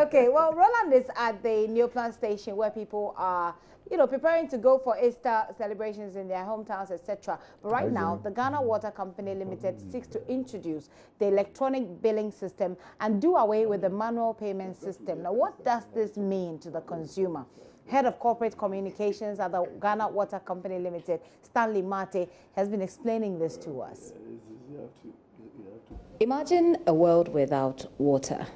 Okay, well, Roland is at the New Plant Station where people are, preparing to go for Easter celebrations in their hometowns, etc. But right now, the Ghana Water Company Limited seeks to introduce the electronic billing system and do away with the manual payment system. Now, what does this mean to the consumer? Head of Corporate Communications at the Ghana Water Company Limited, Stanley Mate, has been explaining this to us. Imagine a world without water.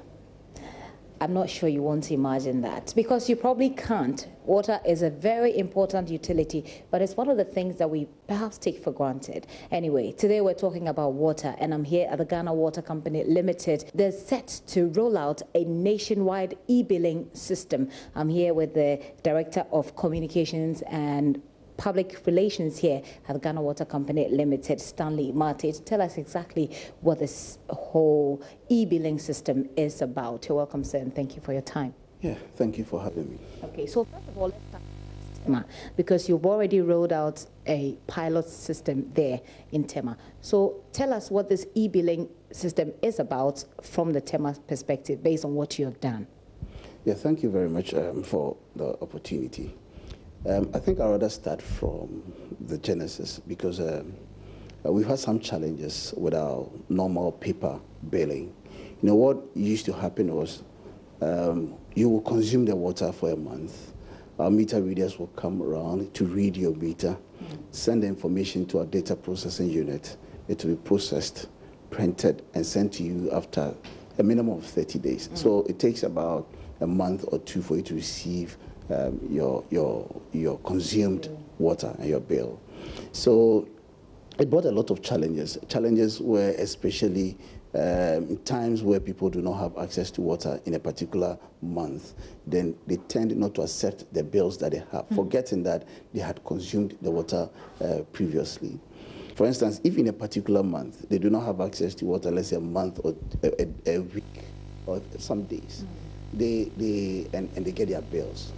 I'm not sure you want to imagine that because you probably can't. Water is a very important utility, but it's one of the things that we perhaps take for granted. Anyway, today we're talking about water, and I'm here at the Ghana Water Company Limited. They're set to roll out a nationwide e-billing system. I'm here with the Director of Communications and Public Relations here at the Ghana Water Company Limited, Stanley Mate, to tell us exactly what this whole e-billing system is about. You're welcome, sir, and thank you for your time. Yeah, thank you for having me. Okay, so first of all, let's start with Tema, because you've already rolled out a pilot system there in Tema. So tell us what this e-billing system is about from the Tema perspective, based on what you have done. Yeah, thank you very much for the opportunity. I think I'd rather start from the genesis because we've had some challenges with our normal paper billing. You know, what used to happen was you will consume the water for a month. Our meter readers will come around to read your meter, send the information to our data processing unit. It will be processed, printed, and sent to you after a minimum of 30 days. So it takes about a month or two for you to receive your consumed water and your bill. So it brought a lot of challenges. Challenges were especially times where people do not have access to water in a particular month, then they tend not to accept the bills that they have, forgetting that they had consumed the water previously. For instance, if in a particular month they do not have access to water, let's say a month or a week or some days, they get their bills.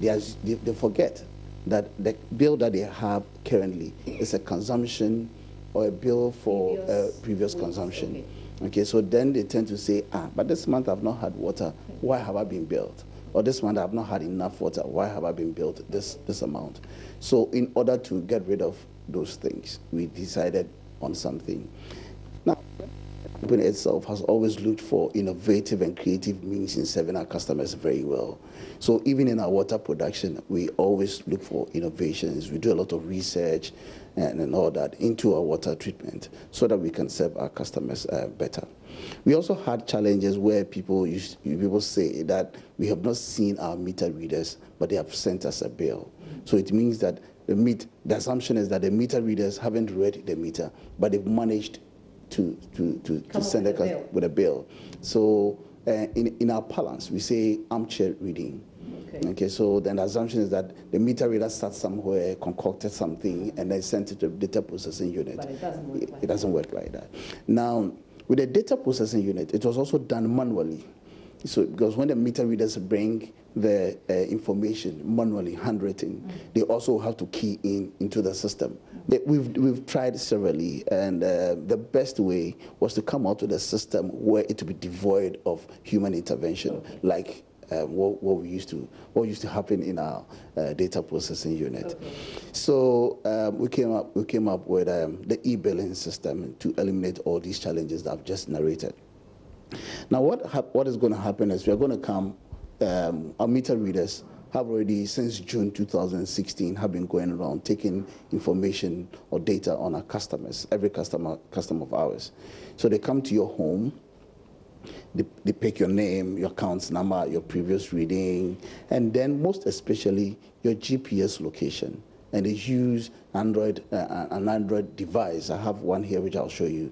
They forget that the bill that they have currently is a consumption or a bill for previous consumption. Okay, so then they tend to say, but this month I've not had water, why have I been billed? Or this month I've not had enough water, why have I been billed this amount? So in order to get rid of those things, we decided on something. Now, the company itself has always looked for innovative and creative means in serving our customers very well. So even in our water production, we always look for innovations. We do a lot of research and all that into our water treatment so that we can serve our customers better. We also had challenges where people say that we have not seen our meter readers, but they have sent us a bill. So it means that the assumption is that the meter readers haven't read the meter, but they've managed to send us with a bill. So in our parlance, we say armchair reading. Okay, so then the assumption is that the meter reader sat somewhere, concocted something, and then sent it to the data processing unit. But it doesn't work like that. It doesn't work like that. Now, with the data processing unit, it was also done manually. So, because when the meter readers bring the information manually, handwritten, they also have to key into the system. We've tried severally, and the best way was to come out with a system where it would be devoid of human intervention, like what used to happen in our data processing unit. So we came up with the e-billing system to eliminate all these challenges that I've just narrated. Now, what is going to happen is we are going to come. Our meter readers have already, since June 2016, have been going around taking information or data on our customers, every customer of ours. So they come to your home. They pick your name, your accounts number, your previous reading, and then most especially your GPS location. And they use an Android device. I have one here which I'll show you.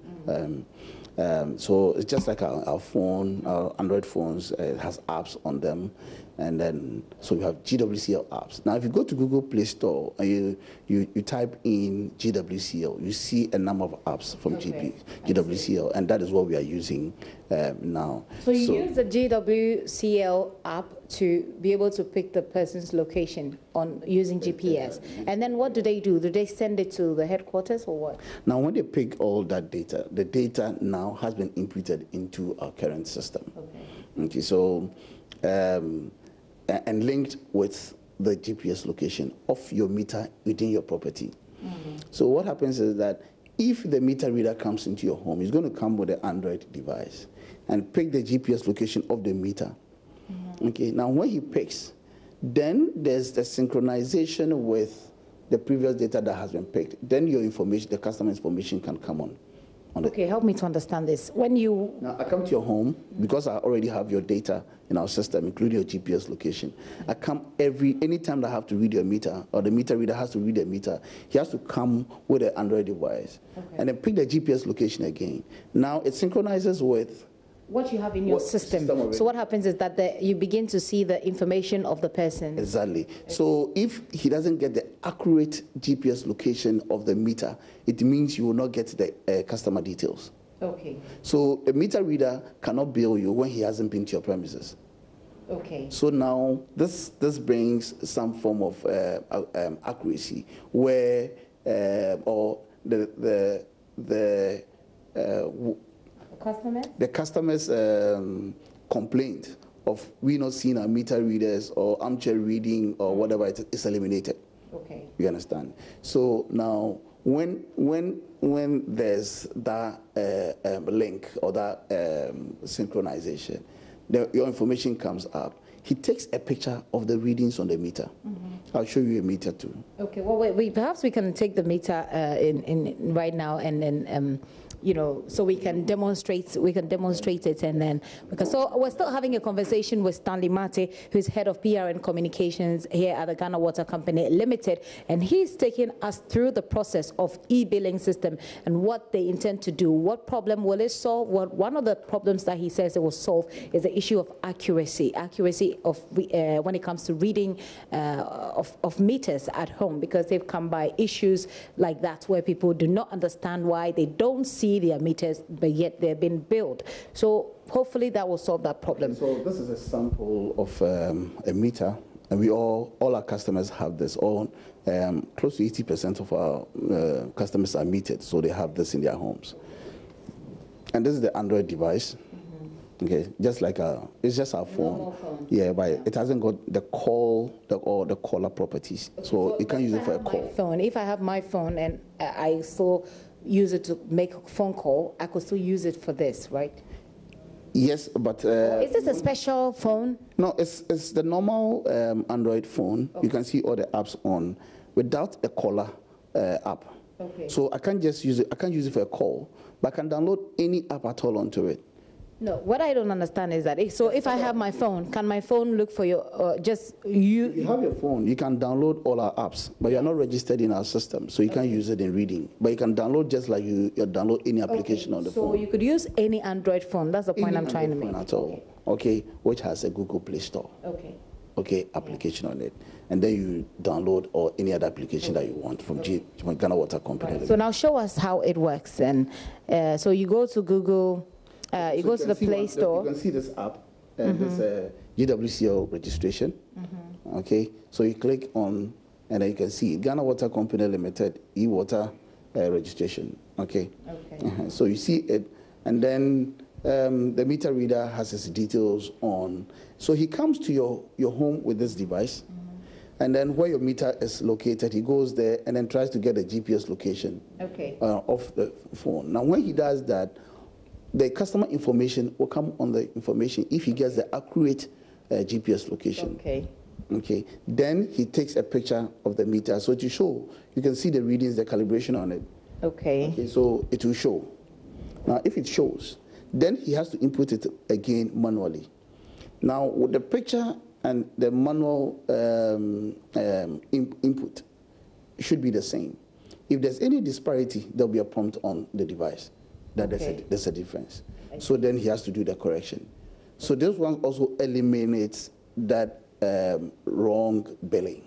So it's just like our phone, our Android phones, it has apps on them. And then, so we have GWCL apps. Now, if you go to Google Play Store and you type in GWCL, you see a number of apps from GWCL, and that is what we are using now. So you use the GWCL app to be able to pick the person's location on using GPS. And then what do? Do they send it to the headquarters or what? Now, when they pick all that data, the data now has been inputted into our current system. Okay, so and linked with the GPS location of your meter within your property. So what happens is that if the meter reader comes into your home, it's going to come with an Android device and pick the GPS location of the meter. Okay, now when he picks, then there's the synchronization with the previous data that has been picked. Then your information, the customer information can come on. Okay, help me to understand this. When you... Now, I come to your home, because I already have your data in our system, including your GPS location. I come anytime that I have to read your meter, or the meter reader has to read the meter, he has to come with an Android device. And then pick the GPS location again. Now, it synchronizes with what you have in your system. So what happens is that you begin to see the information of the person. Exactly. So if he doesn't get the accurate GPS location of the meter, it means you will not get the customer details. Okay. So a meter reader cannot bill you when he hasn't been to your premises. Okay. So now this brings some form of accuracy where or the customer's complaint of we not seeing our meter readers or armchair reading or whatever is eliminated. Okay. You understand? So now when there's that link or that synchronization, your information comes up. He takes a picture of the readings on the meter. I'll show you a meter too. Okay. Well, perhaps we can take the meter in right now, and then you know, so we can demonstrate it, and then so we're still having a conversation with Stanley Mate, who's head of PR and communications here at the Ghana Water Company Limited, and he's taking us through the process of e-billing system and what they intend to do. What problem will it solve? One of the problems that he says it will solve is the issue of accuracy of when it comes to reading of meters at home, because they've come by issues like that where people do not understand why they don't see their meters, but yet they're being billed. So hopefully that will solve that problem. So this is a sample of a meter, and all our customers have this. Close to 80% of our customers are metered, so they have this in their homes. And this is the Android device. Okay, just like it's just our phone. Yeah, but it hasn't got the caller properties, so you can't use it for a call. Phone. If I have my phone and I still use it to make a phone call, I could still use it for this, right? Yes, but is this a special phone? No, it's the normal Android phone. Okay. You can see all the apps on without a caller app. Okay. So I can't just use it. I can't use it for a call, but I can download any app at all onto it. No, what I don't understand is that if I have my phone, can my phone look for your just you? If you have your phone, you can download all our apps, but you're not registered in our system, so you can't use it in reading. But you can download just like you download any application on the phone. So you could use any Android phone. That's the point I'm trying to make. At all, okay, which has a Google Play Store. Okay, application on it, and then you download or any other application that you want from Ghana Water Company. Right. So now show us how it works, and so you go to Google. You go to the Play Store. You can see this app, this GWCL registration. Okay, so you click on, and then you can see Ghana Water Company Limited e-water registration. Okay. So you see it, and then the meter reader has its details on. So he comes to your home with this device, and then where your meter is located, he goes there and then tries to get the GPS location of the phone. Now, when he does that, the customer information will come on the information if he gets the accurate GPS location. Okay. Then he takes a picture of the meter. So to show, you can see the readings, the calibration on it. Okay, so it will show. Now, if it shows, then he has to input it again manually. Now, with the picture and the manual input should be the same. If there's any disparity, there'll be a prompt on the device that there's a difference. So then he has to do the correction. So this one also eliminates that wrong billing.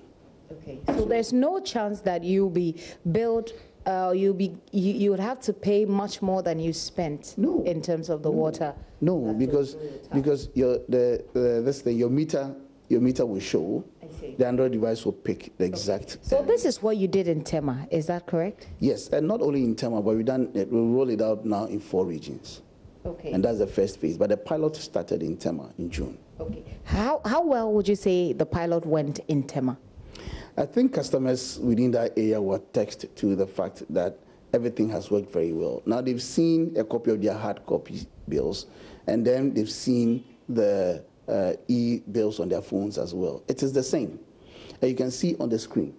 Okay. So there's no chance that you'll be billed. You would have to pay much more than you spent in terms of the water. No, because your meter will show. The Android device will pick the exact. So this is what you did in Tema, is that correct? Yes, and not only in Tema, but we'll roll it out now in 4 regions. Okay. And that's the first phase. But the pilot started in Tema in June. Okay. How well would you say the pilot went in Tema? I think customers within that area were texted to the fact that everything has worked very well. Now they've seen a copy of their hard copy bills, and then they've seen the e-bills on their phones as well. It is the same. And you can see on the screen.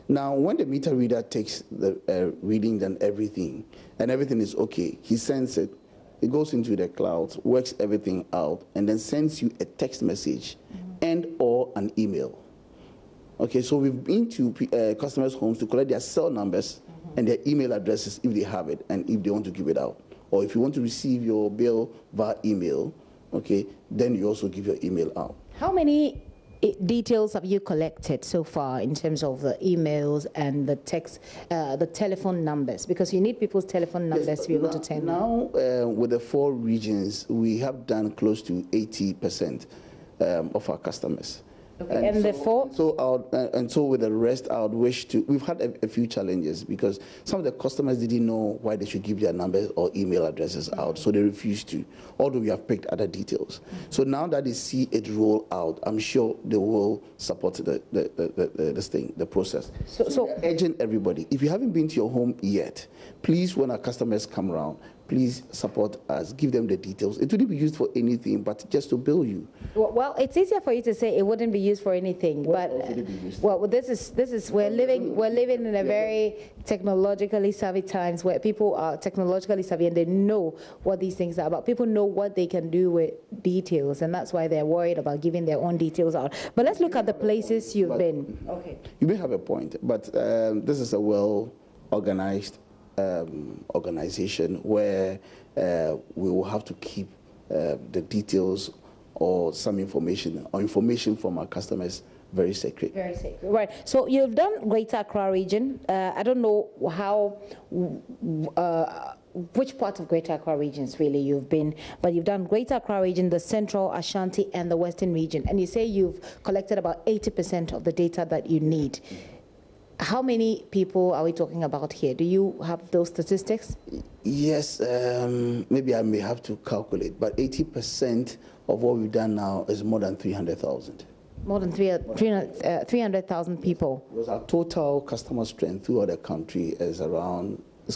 Now, when the meter reader takes the reading and everything is okay, he sends it. It goes into the cloud, works everything out, and then sends you a text message and or an email. Okay, so we've been to customers' homes to collect their cell numbers and their email addresses if they have it and if they want to give it out. Or if you want to receive your bill via email, okay, then you also give your email out. How many details have you collected so far in terms of the emails and the text, the telephone numbers? Because you need people's telephone numbers to be able to tell them. Now, with the 4 regions, we have done close to 80% of our customers. Okay. And therefore, so with the rest, I would wish to. We've had a few challenges because some of the customers didn't know why they should give their numbers or email addresses out, so they refused to. Although we have picked other details. So now that they see it roll out, I'm sure they will support the process. So we're urging everybody. If you haven't been to your home yet, please, when our customers come around, please support us, give them the details. It wouldn't be used for anything, but just to bill you. Well, it's easier for you to say it wouldn't be used for anything, but this is we're living in a very technologically savvy times where people are technologically savvy and they know what these things are about. People know what they can do with details, and that's why they're worried about giving their own details out. But let's look at the places you've been. Okay. You may have a point, but this is a well-organized organization where we will have to keep the details or some information from our customers very sacred. Very sacred, right. So you've done Greater Accra region. I don't know how, which part of Greater Accra regions really you've been, but you've done Greater Accra region, the Central, Ashanti, and the Western region. And you say you've collected about 80% of the data that you need. How many people are we talking about here? Do you have those statistics? Yes, maybe I may have to calculate, but 80% of what we've done now is more than 300,000. More than 300,000 people. Because our total customer strength throughout the country is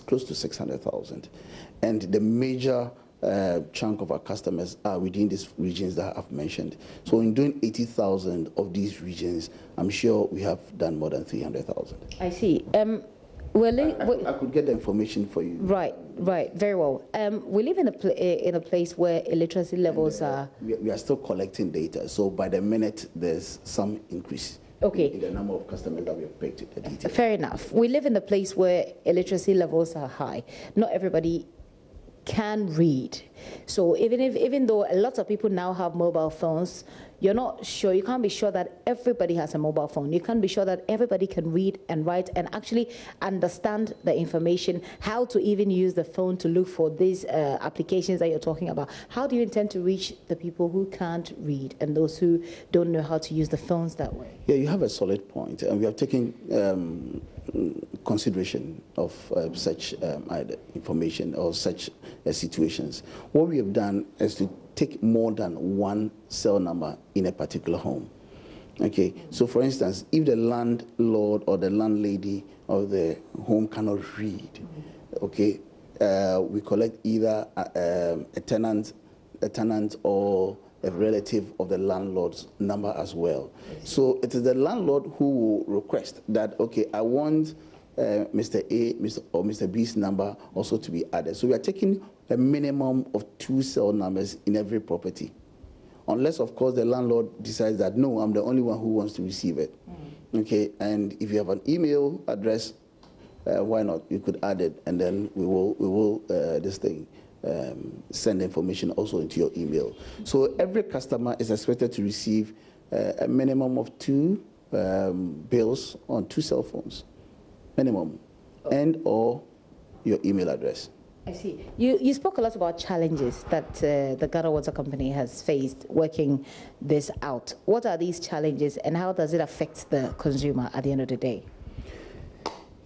close to 600,000. And the major chunk of our customers are within these regions that I've mentioned. So in doing 80,000 of these regions, I'm sure we have done more than 300,000. I see. I could get the information for you. Right, very well. We live in a place where illiteracy levels are... We are still collecting data, so by the minute there's some increase. Okay. In the number of customers that we have picked the detail. Fair enough. We live in a place where illiteracy levels are high. Not everybody can read. So even though a lot of people now have mobile phones, you're not sure, you can't be sure that everybody has a mobile phone. You can't be sure that everybody can read and write and actually understand the information, how to even use the phone to look for these applications that you're talking about. How do you intend to reach the people who can't read and those who don't know how to use the phones that way? Yeah, you have a solid point, and we have taken consideration of such information or such situations. What we have done is to take more than one cell number in a particular home. Okay, so for instance, if the landlord or the landlady of the home cannot read, okay, we collect either a tenant or a relative of the landlord's number as well. So it is the landlord who will request that, okay, I want Mr. A or Mr. B's number also to be added. So we are taking a minimum of 2 cell numbers in every property. Unless, of course, the landlord decides that, no, I'm the only one who wants to receive it. Okay, and if you have an email address, why not? You could add it, and then we will send information also into your email. So every customer is expected to receive a minimum of 2 bills on 2 cell phones, minimum, and or your email address. I see. You spoke a lot about challenges that the Ghana Water Company has faced working this out. What are these challenges and how does it affect the consumer at the end of the day?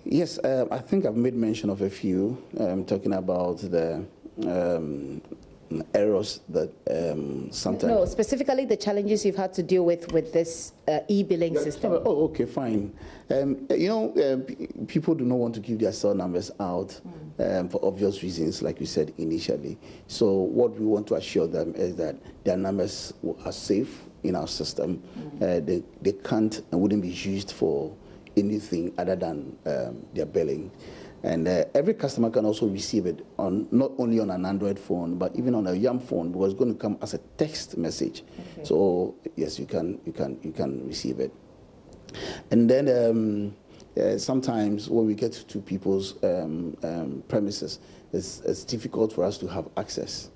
Yes, I think I've made mention of a few, talking about the errors that sometimes. No, specifically the challenges you've had to deal with this e-billing system. Oh, okay, fine. People do not want to give their cell numbers out for obvious reasons, like you said initially. So what we want to assure them is that their numbers are safe in our system. They can't and wouldn't be used for anything other than their billing. And every customer can also receive it on not only on an Android phone, but even on a YAM phone, because it's going to come as a text message. Okay. So yes, you can receive it. And then sometimes when we get to people's premises, it's difficult for us to have access.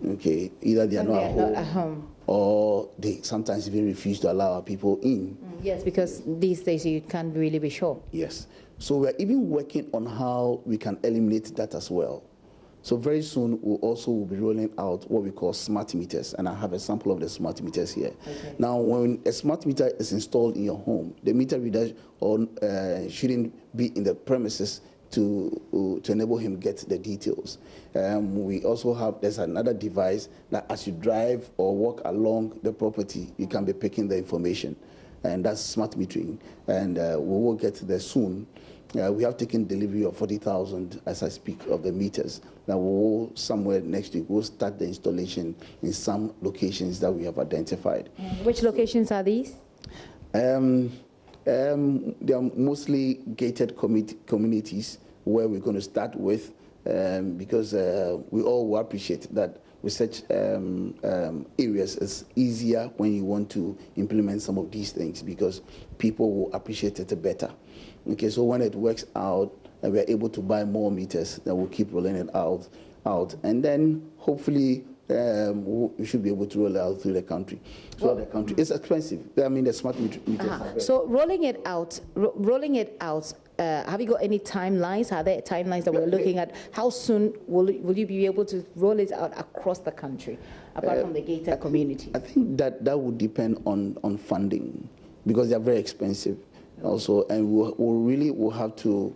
Okay, either they are not at home, or they sometimes even refuse to allow people in. Yes, because these days you can't really be sure. Yes. So we're even working on how we can eliminate that as well. So very soon we'll also be rolling out what we call smart meters, and I have a sample of the smart meters here. Okay. Now, when a smart meter is installed in your home, the meter reader shouldn't be in the premises to enable him get the details. We also have, there's another device that as you drive or walk along the property, you can be picking the information, and that's smart metering, and we will get there soon. We have taken delivery of 40,000 as I speak of the meters. Now we'll somewhere next week we'll start the installation in some locations that we have identified. Which locations are these? They are mostly gated communities where we're going to start with, because we all will appreciate that with such areas, it's easier when you want to implement some of these things, because people will appreciate it better. Okay, so when it works out and we're able to buy more meters, then we'll keep rolling it out, and then hopefully we should be able to roll it out through the country. It's expensive. I mean, the smart meters. So rolling it out. Have you got any timelines? Are there timelines that we're looking at? How soon will you be able to roll it out across the country, apart from the gated community? I think that would depend on funding, because they're very expensive also, and we'll have to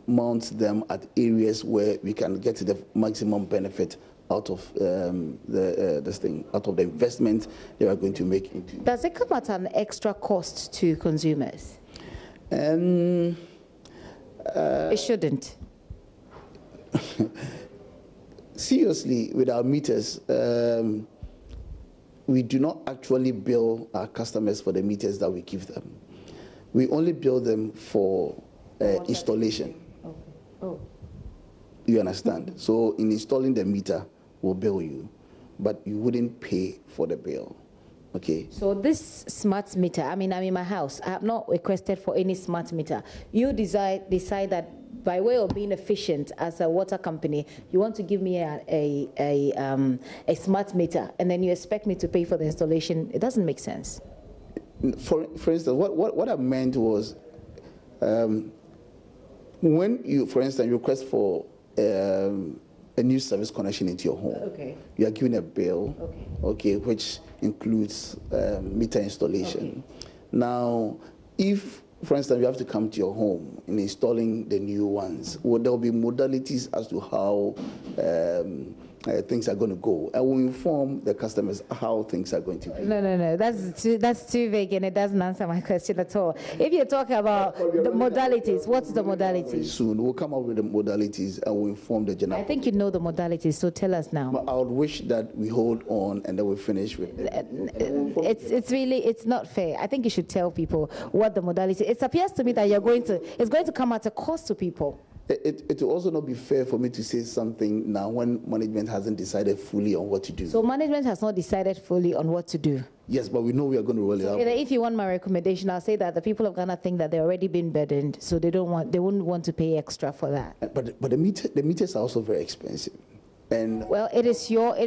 mount them at areas where we can get the maximum benefit out of out of the investment they are going to make into. Does it come at an extra cost to consumers? It shouldn't. Seriously, with our meters, we do not actually bill our customers for the meters that we give them. We only bill them for installation. Okay. Oh. You understand? So in installing the meter, we'll bill you, but you wouldn't pay for the bill. Okay. So this smart meter, I'm in my house. I have not requested for any smart meter. You decide that by way of being efficient as a water company, you want to give me a smart meter, and then you expect me to pay for the installation. It doesn't make sense. For instance, what I meant was, when you, for instance, request for a new service connection into your home, okay, you are given a bill, okay, which includes meter installation. Okay. Now, if, for instance, you have to come to your home in installing the new ones, well, there will be modalities as to how things are going to go, and we'll inform the customers how things are going to be. No, that's too vague, and it doesn't answer my question at all. If you're talking about the modalities, what's the modality? Soon we'll come up with the modalities and we'll inform the general. I think you know the modalities, so tell us now. But I would wish that we hold on and then we finish with it. It's not fair. I think you should tell people what the modality. It appears to me that it's going to come at a cost to people. It will also not be fair for me to say something now when management hasn't decided fully on what to do. So management has not decided fully on what to do? Yes, but we know we are going to roll it out. If you want my recommendation, I'll say that the people of Ghana think that they're already been burdened, so they wouldn't want to pay extra for that. But the meters are also very expensive. And well, it is your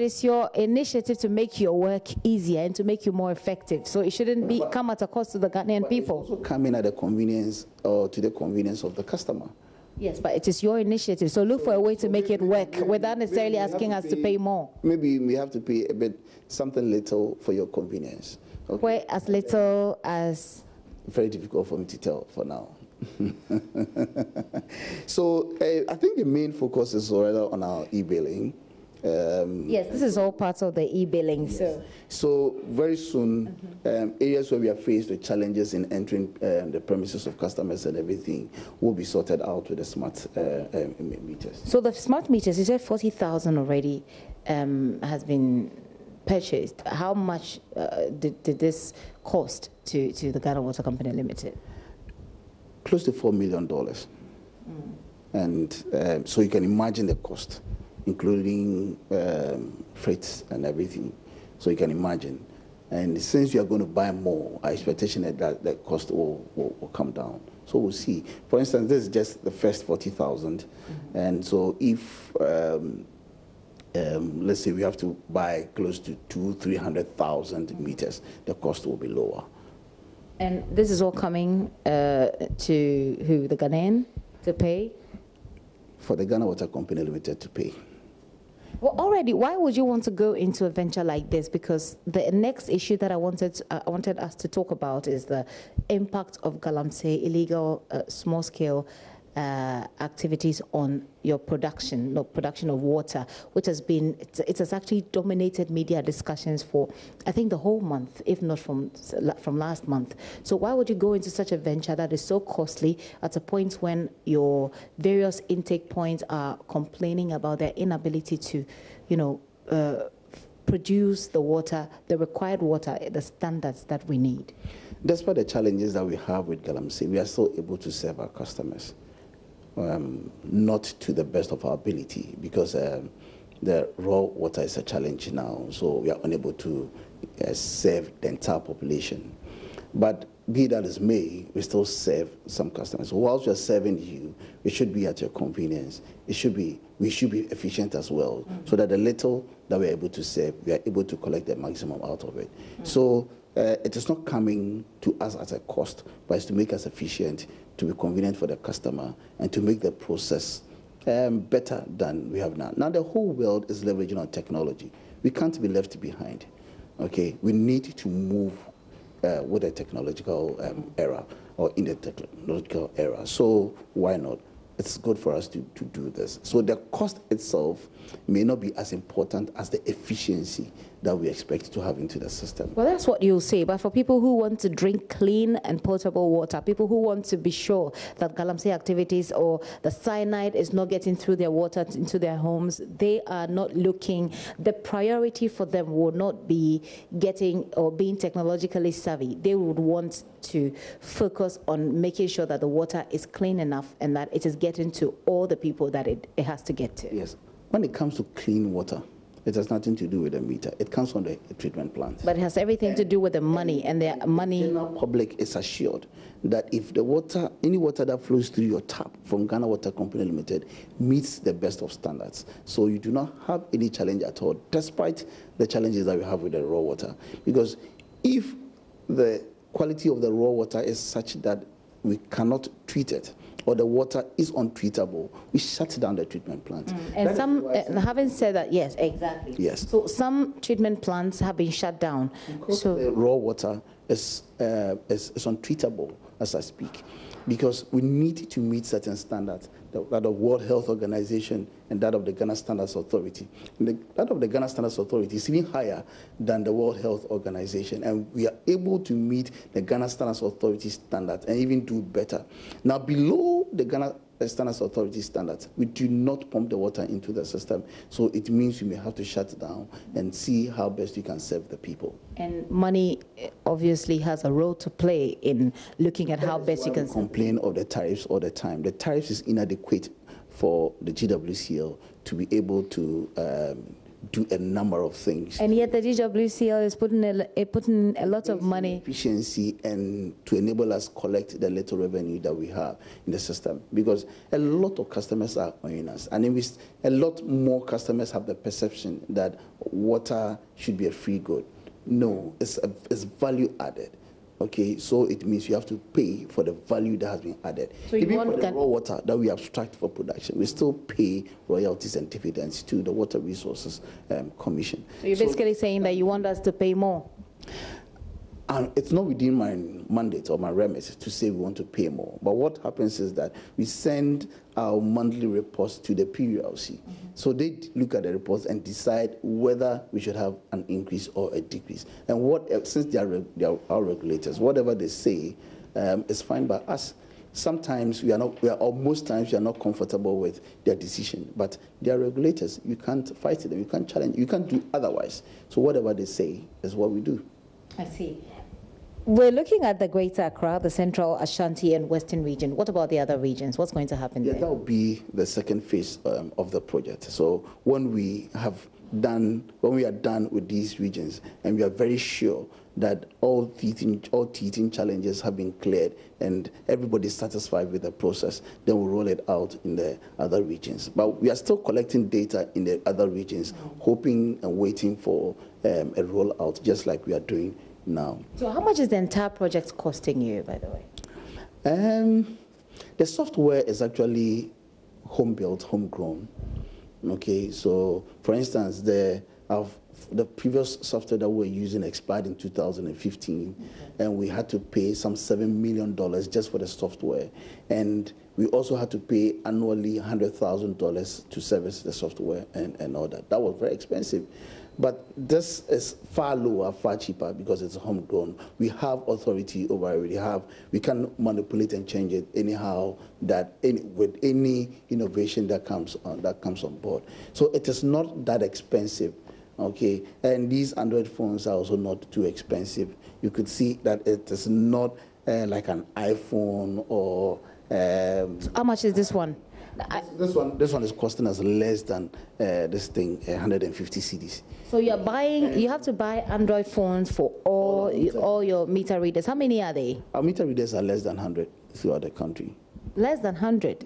initiative to make your work easier and to make you more effective. So it shouldn't come at a cost to the Ghanaian people. It's also coming at the convenience or to the convenience of the customer. Yes, but it is your initiative. So look for a way to make it work without necessarily asking us to pay more. Maybe we have to pay something little for your convenience. Okay? Where as little as? Very difficult for me to tell for now. So I think the main focus is rather on our e-billing. Yes, this is all part of the e-billing. Yes. So very soon, areas where we are faced with challenges in entering the premises of customers and everything will be sorted out with the smart meters. So the smart meters, you said 40,000 already has been purchased. How much did this cost to the Ghana Water Company Limited? Close to $4 million. And so you can imagine the cost, including freights and everything. So you can imagine. And since you are going to buy more, our expectation is that the cost will come down. So we'll see. For instance, this is just the first 40,000. And so if, let's say we have to buy close to 200,000-300,000 meters, the cost will be lower. And this is all coming to who? The Ghanaian to pay? For the Ghana Water Company Limited to pay. Well, already, why would you want to go into a venture like this? Because the next issue that I wanted us to talk about is the impact of Galamsey illegal small-scale activities on your production of water, which has been, it has actually dominated media discussions for, I think, the whole month, if not from last month. So why would you go into such a venture that is so costly at a point when your various intake points are complaining about their inability to, produce the water, the required water, the standards that we need? Despite the challenges that we have with Galamsey, we are still able to serve our customers. Not to the best of our ability, because the raw water is a challenge now, so we are unable to serve the entire population. But be that as may, we still serve some customers. So whilst we are serving you, it should be at your convenience. We should be efficient as well, so that the little that we are able to serve, we are able to collect the maximum out of it. So it is not coming to us as a cost, but it's to make us efficient, to be convenient for the customer, and to make the process better than we have now. Now the whole world is leveraging on technology. We can't be left behind. Okay, we need to move with the technological era, or in the technological era. So why not? It's good for us to do this. So the cost itself may not be as important as the efficiency that we expect to have into the system. Well, that's what you'll say. But for people who want to drink clean and potable water, people who want to be sure that Galamsey activities or the cyanide is not getting through their water into their homes, they are not looking. The priority for them will not be getting or being technologically savvy. They would want to focus on making sure that the water is clean enough and that it is getting to all the people that it has to get to. Yes. When it comes to clean water, it has nothing to do with the meter. It comes from the treatment plant. But it has everything to do with the money, and the money. The general public is assured that if the water, any water that flows through your tap from Ghana Water Company Limited meets the best of standards. So you do not have any challenge at all, despite the challenges that we have with the raw water. Because if the quality of the raw water is such that we cannot treat it, or the water is untreatable, we shut down the treatment plant. And some, having said that, yes, exactly. Yes. So some treatment plants have been shut down. Because the raw water is untreatable as I speak, because we need to meet certain standards, that of World Health Organization and that of the Ghana Standards Authority. And that of the Ghana Standards Authority is even higher than the World Health Organization, and we are able to meet the Ghana Standards Authority standards and even do better. Now, below the Ghana Standards Authority standards, we do not pump the water into the system, so it means you may have to shut down and see how best you can serve the people. And money obviously has a role to play in looking at how best you can complain of the tariffs all the time. The tariffs is inadequate for the GWCL to be able to do a number of things. And yet the GWCL is putting a lot of money. Efficiency and to enable us collect the little revenue that we have in the system. Because a lot of customers are owing us. And a lot more customers have the perception that water should be a free good. No, it's value added. Okay, so it means you have to pay for the value that has been added. So even for the raw water that we abstract for production, we still pay royalties and dividends to the Water Resources Commission. So you're basically saying that you want us to pay more? it's not within my mandate or my remit to say we want to pay more. But what happens is that we send our monthly reports to the PULC. So they look at the reports and decide whether we should have an increase or a decrease. And since they are our regulators, whatever they say is fine by us. Sometimes or most times we are not comfortable with their decision, but they are regulators. You can't fight them, you can't challenge, you can't do otherwise. So whatever they say is what we do. I see. We're looking at the Greater Accra, the Central, Ashanti, and Western region. What about the other regions? What's going to happen there? That will be the second phase of the project. So when we are done with these regions, and we are very sure that all teething challenges have been cleared and everybody is satisfied with the process, then we'll roll it out in the other regions. But we are still collecting data in the other regions, hoping and waiting for a rollout, just like we are doing now. So how much is the entire project costing you, by the way? The software is actually home-built, homegrown. Okay, so for instance, the previous software that we were using expired in 2015, and we had to pay some $7 million just for the software. And we also had to pay annually $100,000 to service the software and all that. That was very expensive. But this is far lower, far cheaper because it's homegrown. We have authority over it. We can manipulate and change it anyhow with any innovation that comes on board. So it is not that expensive. Okay, and these Android phones are also not too expensive. You could see that it is not like an iPhone or. So how much is this one? This one is costing us less than this thing, 150 cedis. So you have to buy Android phones for all your meter readers. How many are they? Our meter readers are less than 100 throughout the country. Less than 100?